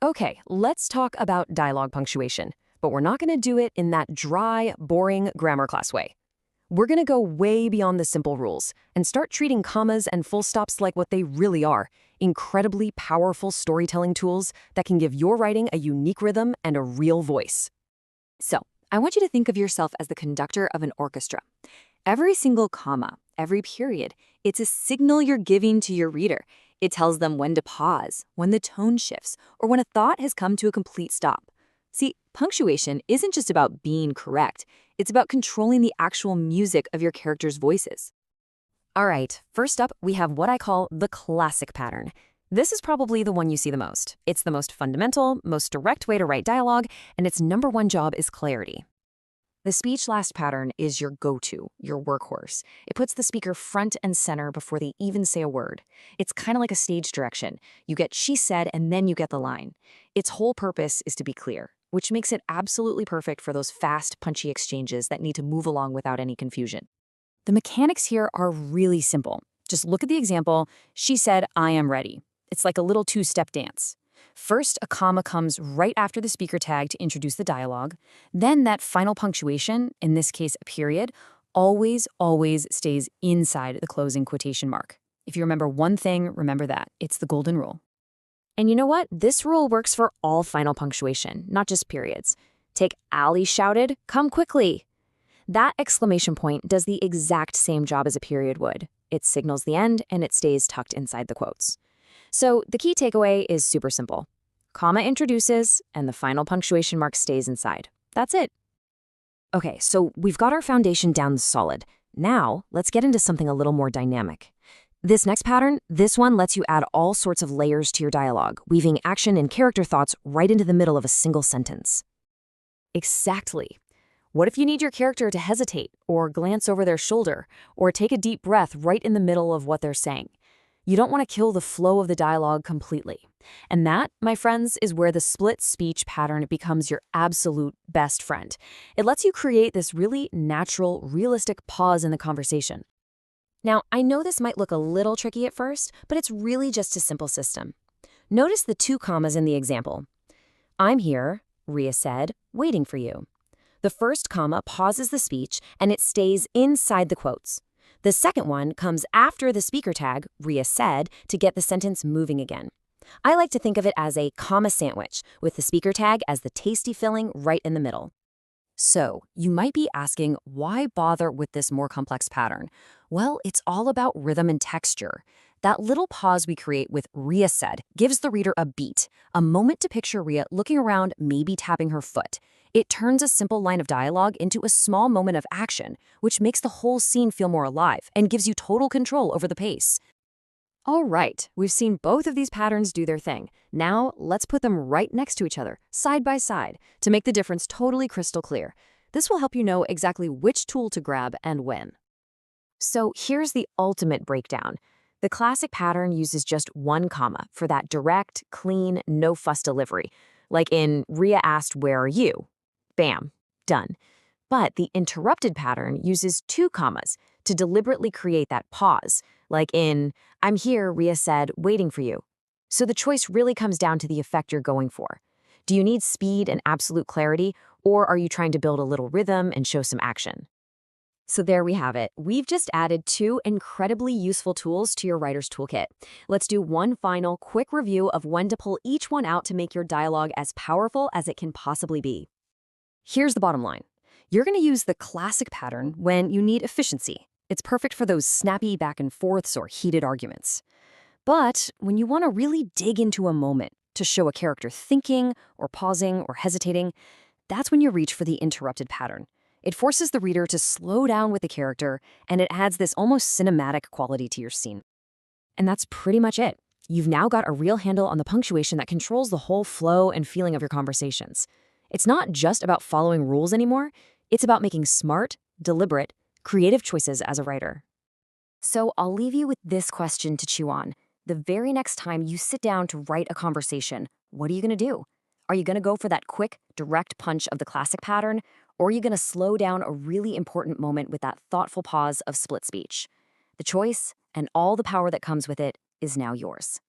Okay, let's talk about dialogue punctuation, but we're not going to do it in that dry, boring grammar class way. We're going to go way beyond the simple rules and start treating commas and full stops like what they really are, incredibly powerful storytelling tools that can give your writing a unique rhythm and a real voice. So, I want you to think of yourself as the conductor of an orchestra. Every single comma, every period, it's a signal you're giving to your reader. It tells them when to pause, when the tone shifts, or when a thought has come to a complete stop. See, punctuation isn't just about being correct, it's about controlling the actual music of your characters' voices. All right, first up, we have what I call the classic pattern. This is probably the one you see the most. It's the most fundamental, most direct way to write dialogue, and its number one job is clarity. The speech last pattern is your go-to, your workhorse. It puts the speaker front and center before they even say a word. It's kind of like a stage direction. You get she said and then you get the line. Its whole purpose is to be clear, which makes it absolutely perfect for those fast, punchy exchanges that need to move along without any confusion. The mechanics here are really simple. Just look at the example. She said, "I am ready." It's like a little two-step dance. First, a comma comes right after the speaker tag to introduce the dialogue. Then that final punctuation, in this case a period, always stays inside the closing quotation mark. If you remember one thing, remember that. It's the golden rule. And you know what? This rule works for all final punctuation, not just periods. Take "Ali shouted, come quickly." That exclamation point does the exact same job as a period would. It signals the end and it stays tucked inside the quotes. So the key takeaway is super simple. Comma introduces, and the final punctuation mark stays inside. That's it. Okay, so we've got our foundation down solid. Now, let's get into something a little more dynamic. This next pattern, this one lets you add all sorts of layers to your dialogue, weaving action and character thoughts right into the middle of a single sentence. Exactly. What if you need your character to hesitate, or glance over their shoulder, or take a deep breath right in the middle of what they're saying? You don't want to kill the flow of the dialogue completely. And that, my friends, is where the split speech pattern becomes your absolute best friend. It lets you create this really natural, realistic pause in the conversation. Now, I know this might look a little tricky at first, but it's really just a simple system. Notice the two commas in the example. "I'm here," Rhea said, "waiting for you." The first comma pauses the speech, and it stays inside the quotes. The second one comes after the speaker tag, Rhea said, to get the sentence moving again. I like to think of it as a comma sandwich, with the speaker tag as the tasty filling right in the middle. So, you might be asking, why bother with this more complex pattern? Well, it's all about rhythm and texture. That little pause we create with "Rhea said" gives the reader a beat, a moment to picture Rhea looking around, maybe tapping her foot. It turns a simple line of dialogue into a small moment of action, which makes the whole scene feel more alive and gives you total control over the pace. All right, we've seen both of these patterns do their thing. Now, let's put them right next to each other, side by side, to make the difference totally crystal clear. This will help you know exactly which tool to grab and when. So here's the ultimate breakdown. The classic pattern uses just one comma for that direct, clean, no-fuss delivery. Like in "Rhea asked, 'Where are you?' Bam, done. But the interrupted pattern uses two commas to deliberately create that pause. Like in "I'm here," Rhea said, "waiting for you." So the choice really comes down to the effect you're going for. Do you need speed and absolute clarity, or are you trying to build a little rhythm and show some action? So there we have it. We've just added two incredibly useful tools to your writer's toolkit. Let's do one final quick review of when to pull each one out to make your dialogue as powerful as it can possibly be. Here's the bottom line. You're going to use the classic pattern when you need efficiency. It's perfect for those snappy back and forths or heated arguments. But when you want to really dig into a moment to show a character thinking or pausing or hesitating, that's when you reach for the interrupted pattern. It forces the reader to slow down with the character, and it adds this almost cinematic quality to your scene. And that's pretty much it. You've now got a real handle on the punctuation that controls the whole flow and feeling of your conversations. It's not just about following rules anymore. It's about making smart, deliberate, creative choices as a writer. So I'll leave you with this question to chew on. The very next time you sit down to write a conversation, what are you going to do? Are you going to go for that quick, direct punch of the classic pattern, or are you going to slow down a really important moment with that thoughtful pause of split speech? The choice, and all the power that comes with it, is now yours.